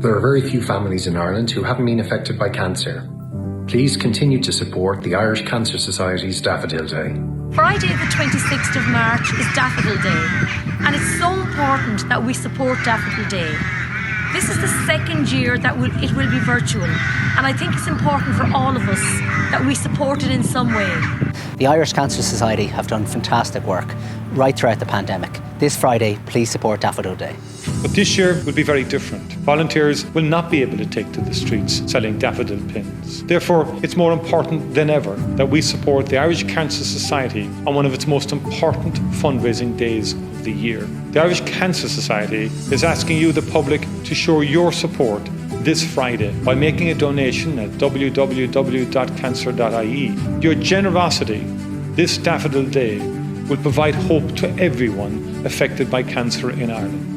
There are very few families in Ireland who haven't been affected by cancer. Please continue to support the Irish Cancer Society's Daffodil Day. Friday the 26th of March is Daffodil Day, and it's so important that we support Daffodil Day. This is the second year that it will be virtual, and I think it's important for all of us that we support it in some way. The Irish Cancer Society have done fantastic work right throughout the pandemic. This Friday, please support Daffodil Day. But this year will be very different. Volunteers will not be able to take to the streets selling daffodil pins. Therefore, it's more important than ever that we support the Irish Cancer Society on one of its most important fundraising days of the year. The Irish Cancer Society is asking you, the public, to show your support this Friday by making a donation at www.cancer.ie. Your generosity this Daffodil Day will provide hope to everyone affected by cancer in Ireland.